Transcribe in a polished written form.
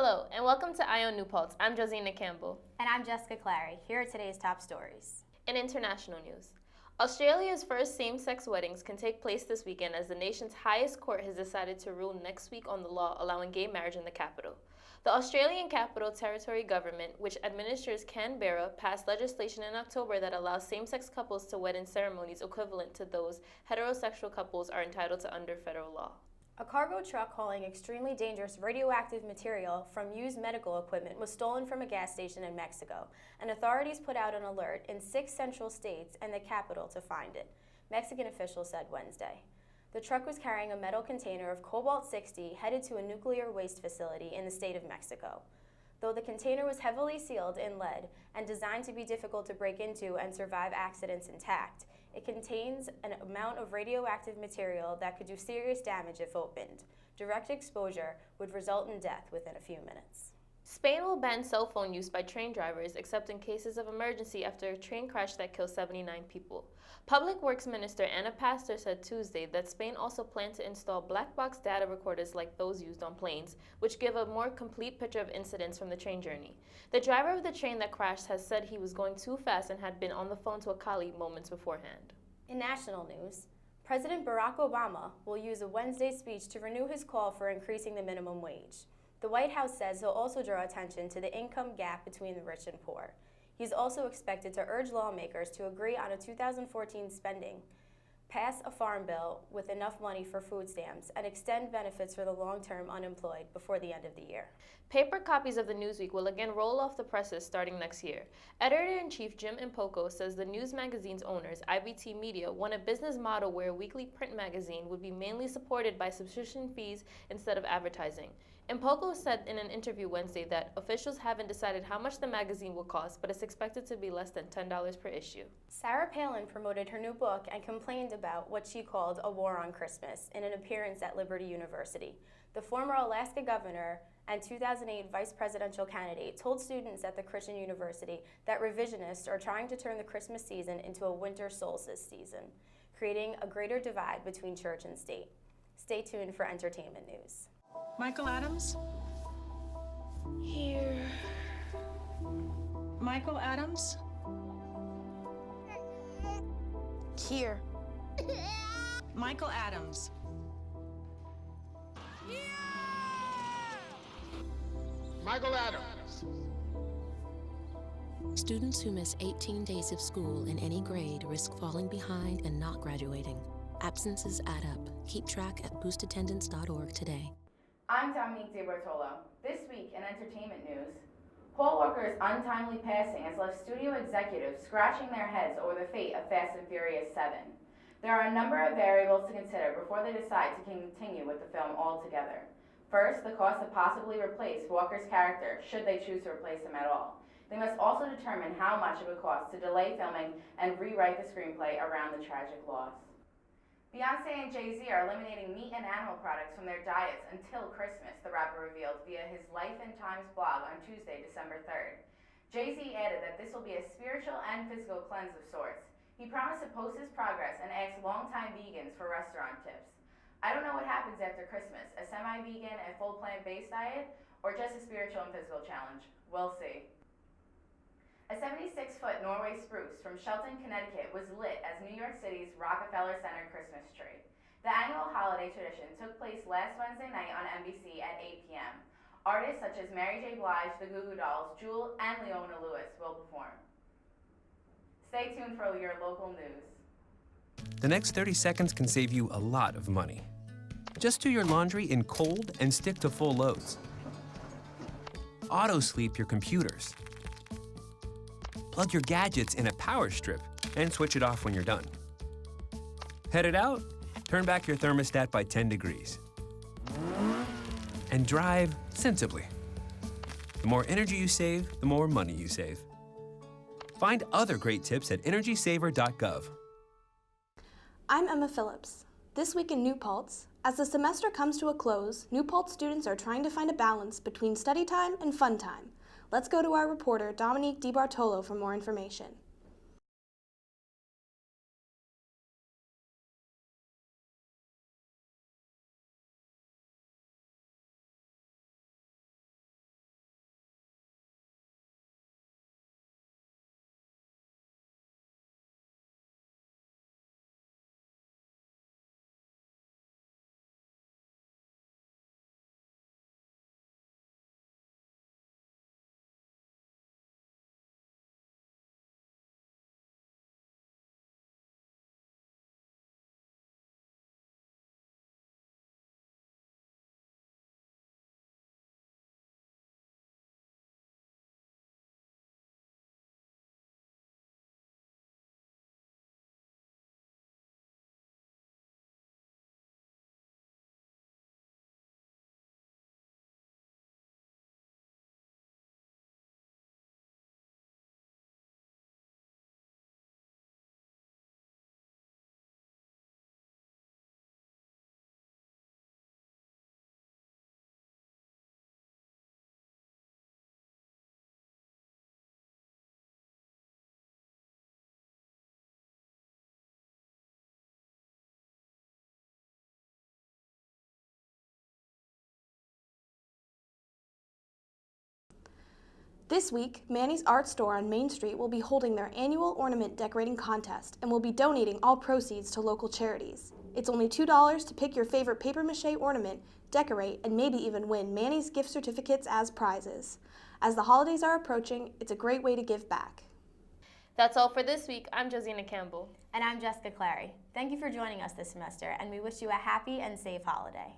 Hello, and welcome to On New Paltz. I'm Josina Campbell. And I'm Jessica Clary. Here are today's top stories. In international news, Australia's first same-sex weddings can take place this weekend as the nation's highest court has decided to rule next week on the law allowing gay marriage in the capital. The Australian Capital Territory government, which administers Canberra, passed legislation in October that allows same-sex couples to wed in ceremonies equivalent to those heterosexual couples are entitled to under federal law. A cargo truck hauling extremely dangerous radioactive material from used medical equipment was stolen from a gas station in Mexico, and authorities put out an alert in 6 central states and the capital to find it, Mexican officials said Wednesday. The truck was carrying a metal container of cobalt-60 headed to a nuclear waste facility in the state of Mexico. Though the container was heavily sealed in lead and designed to be difficult to break into and survive accidents intact, it contains an amount of radioactive material that could do serious damage if opened. Direct exposure would result in death within a few minutes. Spain will ban cell phone use by train drivers except in cases of emergency after a train crash that killed 79 people. Public Works Minister Ana Pastor said Tuesday that Spain also planned to install black box data recorders like those used on planes, which give a more complete picture of incidents from the train journey. The driver of the train that crashed has said he was going too fast and had been on the phone to a colleague moments beforehand. In national news, President Barack Obama will use a Wednesday speech to renew his call for increasing the minimum wage. The White House says he'll also draw attention to the income gap between the rich and poor. He's also expected to urge lawmakers to agree on a 2014 spending, pass a farm bill with enough money for food stamps, and extend benefits for the long-term unemployed before the end of the year. Paper copies of the Newsweek will again roll off the presses starting next year. Editor-in-Chief Jim Impoko says the news magazine's owners, IBT Media, want a business model where a weekly print magazine would be mainly supported by subscription fees instead of advertising. Impoko said in an interview Wednesday that officials haven't decided how much the magazine will cost, but it's expected to be less than $10 per issue. Sarah Palin promoted her new book and complained about what she called a war on Christmas in an appearance at Liberty University. The former Alaska governor and 2008 vice presidential candidate told students at the Christian University that revisionists are trying to turn the Christmas season into a winter solstice season, creating a greater divide between church and state. Stay tuned for entertainment news. Michael Adams? Here. Michael Adams? Here. Michael Adams. Michael Adams. Students who miss 18 days of school in any grade risk falling behind and not graduating. Absences add up. Keep track at boostattendance.org today. I'm Dominique DeBartolo. This week in entertainment news, Paul Walker's untimely passing has left studio executives scratching their heads over the fate of Fast and Furious 7. There are a number of variables to consider before they decide to continue with the film altogether. First, the cost to possibly replace Walker's character, should they choose to replace him at all. They must also determine how much it would cost to delay filming and rewrite the screenplay around the tragic loss. Beyonce and Jay-Z are eliminating meat and animal products from their diets until Christmas, the rapper revealed via his Life and Times blog on Tuesday, December 3rd. Jay-Z added that this will be a spiritual and physical cleanse of sorts. He promised to post his progress and asked longtime vegans for restaurant tips. I don't know what happens after Christmas, a semi-vegan and full plant-based diet, or just a spiritual and physical challenge. We'll see. A 76-foot Norway spruce from Shelton, Connecticut was lit as New York City's Rockefeller Center Christmas tree. The annual holiday tradition took place last Wednesday night on NBC at 8 p.m. Artists such as Mary J. Blige, the Goo Goo Dolls, Jewel, and Leona Lewis will perform. Stay tuned for your local news. The next 30 seconds can save you a lot of money. Just do your laundry in cold and stick to full loads. Auto-sleep your computers. Plug your gadgets in a power strip and switch it off when you're done. Headed out? Turn back your thermostat by 10 degrees. And drive sensibly. The more energy you save, the more money you save. Find other great tips at energysaver.gov. I'm Emma Phillips. This week in New Paltz, as the semester comes to a close, New Paltz students are trying to find a balance between study time and fun time. Let's go to our reporter, Dominique DeBartolo, for more information. This week, Manny's Art Store on Main Street will be holding their annual ornament decorating contest and will be donating all proceeds to local charities. It's only $2 to pick your favorite papier-mâché ornament, decorate, and maybe even win Manny's gift certificates as prizes. As the holidays are approaching, it's a great way to give back. That's all for this week. I'm Josina Campbell. And I'm Jessica Clary. Thank you for joining us this semester, and we wish you a happy and safe holiday.